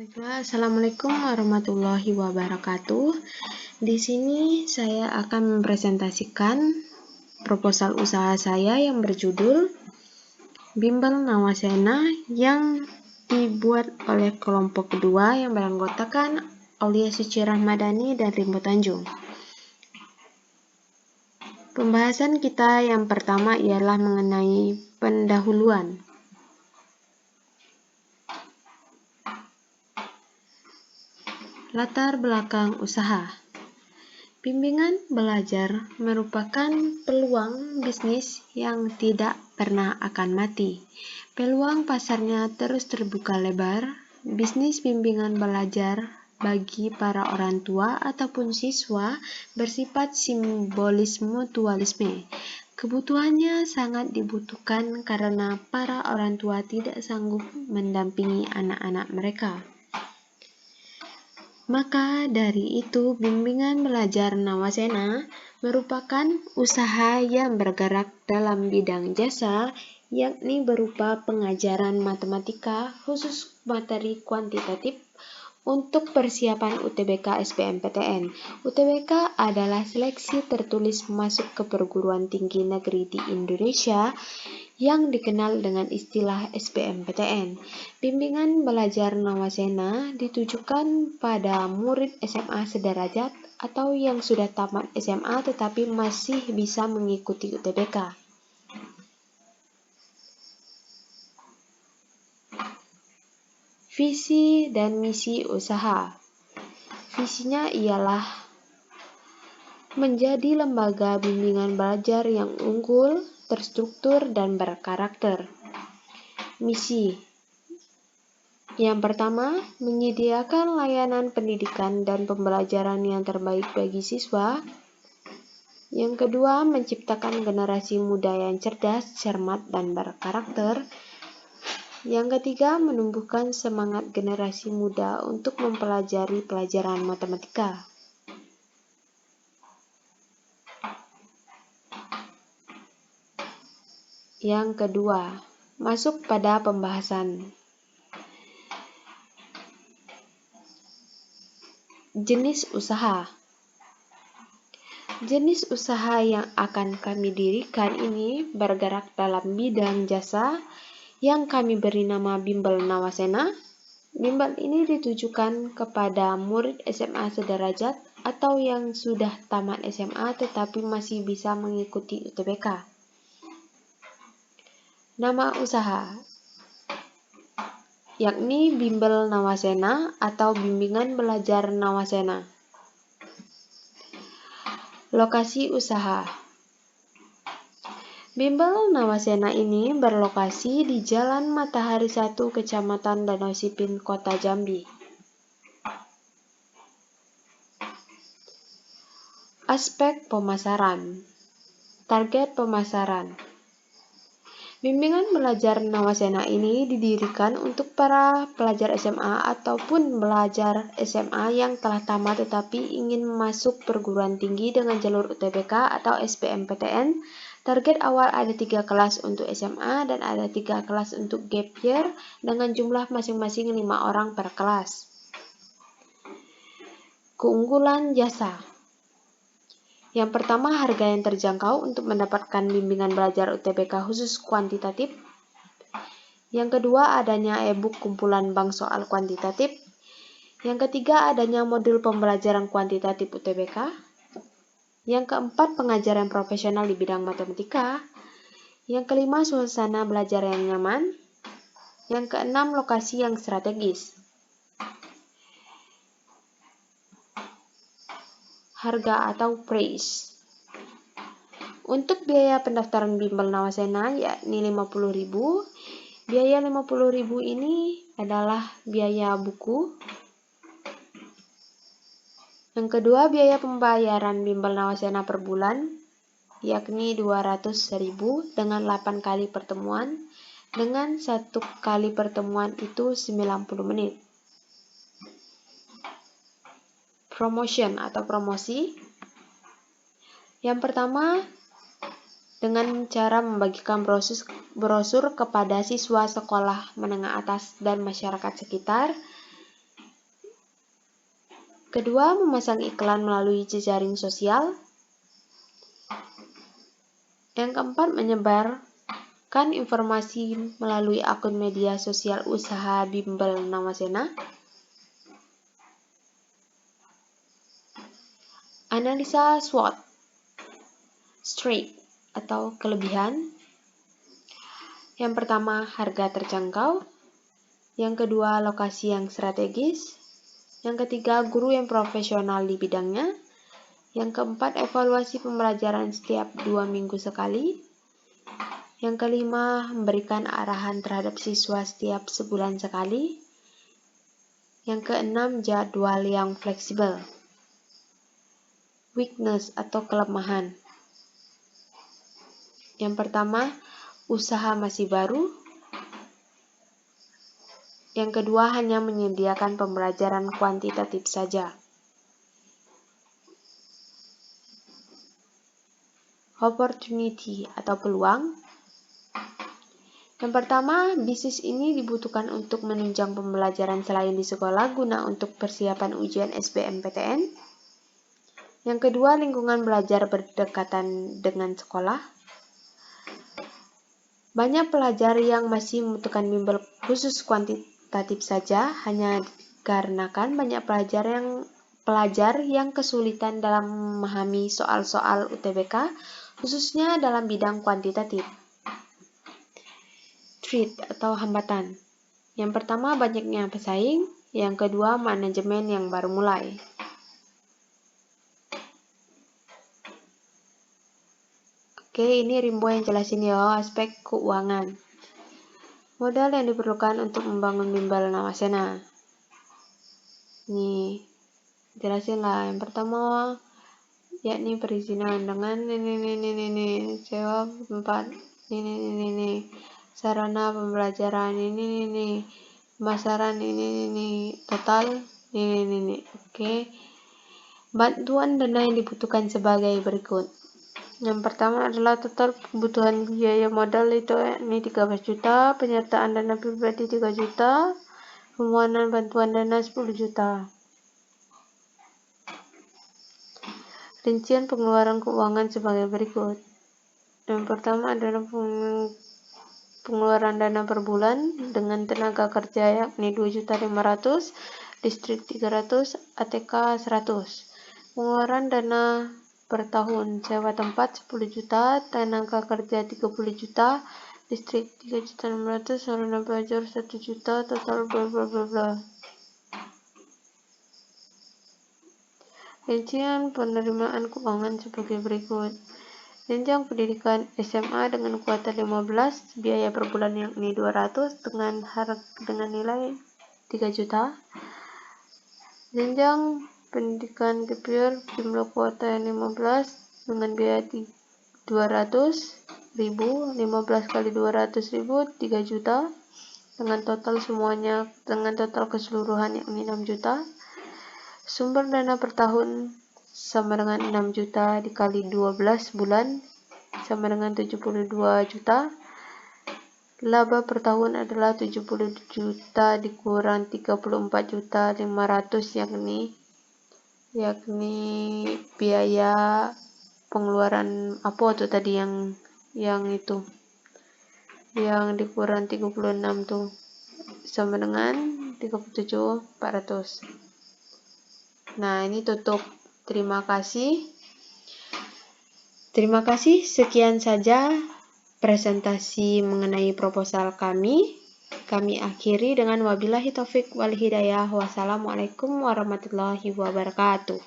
Baiklah, Assalamualaikum warahmatullahi wabarakatuh. Di sini saya akan mempresentasikan proposal usaha saya yang berjudul Bimbel Nawasena yang dibuat oleh kelompok kedua yang beranggotakan Aulia Suci Rahmadani dan Rimbo Tanjung. Pembahasan kita yang pertama ialah mengenai pendahuluan. Latar belakang usaha. Bimbingan belajar merupakan peluang bisnis yang tidak pernah akan mati. Peluang pasarnya terus terbuka lebar. Bisnis bimbingan belajar bagi para orang tua ataupun siswa bersifat simbolis mutualisme. Kebutuhannya sangat dibutuhkan karena para orang tua tidak sanggup mendampingi anak-anak mereka. Maka dari itu, bimbingan belajar Nawasena merupakan usaha yang bergerak dalam bidang jasa, yakni berupa pengajaran matematika khusus materi kuantitatif untuk persiapan UTBK SBMPTN. UTBK adalah seleksi tertulis masuk ke perguruan tinggi negeri di Indonesia yang dikenal dengan istilah SBMPTN. Bimbingan belajar Nawasena ditujukan pada murid SMA sederajat atau yang sudah tamat SMA tetapi masih bisa mengikuti UTBK. Visi dan misi usaha. Visinya ialah menjadi lembaga bimbingan belajar yang unggul, terstruktur, dan berkarakter. Misi yang pertama, menyediakan layanan pendidikan dan pembelajaran yang terbaik bagi siswa. Yang kedua, menciptakan generasi muda yang cerdas, cermat, dan berkarakter. Yang ketiga, menumbuhkan semangat generasi muda untuk mempelajari pelajaran matematika. Yang kedua, masuk pada pembahasan. Jenis usaha. Jenis usaha yang akan kami dirikan ini bergerak dalam bidang jasa yang kami beri nama Bimbel Nawasena. Bimbel ini ditujukan kepada murid SMA sederajat atau yang sudah tamat SMA tetapi masih bisa mengikuti UTBK. Nama usaha yakni Bimbel Nawasena atau Bimbingan Belajar Nawasena. Lokasi usaha. Bimbel Nawasena ini berlokasi di Jalan Matahari 1, Kecamatan Danau Sipin, Kota Jambi. Aspek pemasaran. Target pemasaran. Bimbingan belajar Nawasena ini didirikan untuk para pelajar SMA ataupun pelajar SMA yang telah tamat tetapi ingin masuk perguruan tinggi dengan jalur UTBK atau SBMPTN. Target awal ada 3 kelas untuk SMA dan ada 3 kelas untuk gap year dengan jumlah masing-masing 5 orang per kelas. Keunggulan jasa. Yang pertama, harga yang terjangkau untuk mendapatkan bimbingan belajar UTBK khusus kuantitatif. Yang kedua, adanya e-book kumpulan bank soal kuantitatif. Yang ketiga, adanya modul pembelajaran kuantitatif UTBK. Yang keempat, pengajaran profesional di bidang matematika. Yang kelima, suasana belajar yang nyaman. Yang keenam, lokasi yang strategis. Harga atau price. Untuk biaya pendaftaran Bimbel Nawasena yakni 50.000. Biaya 50.000 ini adalah biaya buku. Yang kedua, biaya pembayaran Bimbel Nawasena per bulan yakni 200.000 dengan 8 kali pertemuan. Dengan 1 kali pertemuan itu 90 menit. Promotion atau promosi. Yang pertama, dengan cara membagikan brosur kepada siswa sekolah menengah atas dan masyarakat sekitar. Kedua, memasang iklan melalui jejaring sosial. Yang keempat, menyebarkan informasi melalui akun media sosial usaha bimbel Nawasena. Analisa SWOT, strength atau kelebihan. Yang pertama, harga terjangkau. Yang kedua, lokasi yang strategis. Yang ketiga, guru yang profesional di bidangnya. Yang keempat, evaluasi pembelajaran setiap 2 minggu sekali. Yang kelima, memberikan arahan terhadap siswa setiap sebulan sekali. Yang keenam, jadwal yang fleksibel. Weakness atau kelemahan. Yang pertama, usaha masih baru. Yang kedua, hanya menyediakan pembelajaran kuantitatif saja. Opportunity atau peluang. Yang pertama, bisnis ini dibutuhkan untuk menunjang pembelajaran selain di sekolah guna untuk persiapan ujian SBMPTN. Yang kedua, lingkungan belajar berdekatan dengan sekolah. Banyak pelajar yang masih membutuhkan bimbel khusus kuantitatif saja hanya dikarenakan banyak pelajar yang kesulitan dalam memahami soal-soal UTBK, khususnya dalam bidang kuantitatif. Threat atau hambatan. Yang pertama, banyaknya pesaing. Yang kedua, manajemen yang baru mulai. Oke, ini Rimbo yang jelasin ya aspek keuangan. Modal yang diperlukan untuk membangun bimbel Nawasena. Nih, jelasin lah. Yang pertama, yakni perizinan dengan ini sewa tempat ini sarana pembelajaran ini pemasaran ini total ini. Oke. Bantuan dana yang dibutuhkan sebagai berikut. Yang pertama adalah total kebutuhan biaya modal itu ini 13 juta, penyertaan dana pribadi 3 juta, permohonan bantuan dana 10 juta. Rincian pengeluaran keuangan sebagai berikut. Yang pertama adalah pengeluaran dana per bulan dengan tenaga kerja yakni 2.500.000, listrik 300, ATK 100. Pengeluaran dana per tahun, sewa tempat 10 juta, tenaga kerja 30 juta, listrik 3.600.000, sarana belajar 1 juta, total bla bla bla bla. Rincian penerimaan keuangan sebagai berikut. Jenjang pendidikan SMA dengan kuota 15, biaya per bulan yakni 200 dengan nilai 3 juta. Jenjang pendidikan gapyear jumlah kuota yang 15 dengan biaya 200.000, 15 kali 200.000 3 juta dengan total keseluruhan yakni 6 juta. Sumber dana per tahun sama dengan 6 juta dikali 12 bulan sama dengan 72 juta. Laba per tahun adalah 70 juta dikurang 34 juta 500 yakni biaya pengeluaran apa tuh tadi yang itu yang dikurang 36 tuh sama dengan 37.400. Nah, ini tutup. Terima kasih. Sekian saja presentasi mengenai proposal kami. Kami akhiri dengan wabillahi taufik wal hidayah. Wassalamualaikum warahmatullahi wabarakatuh.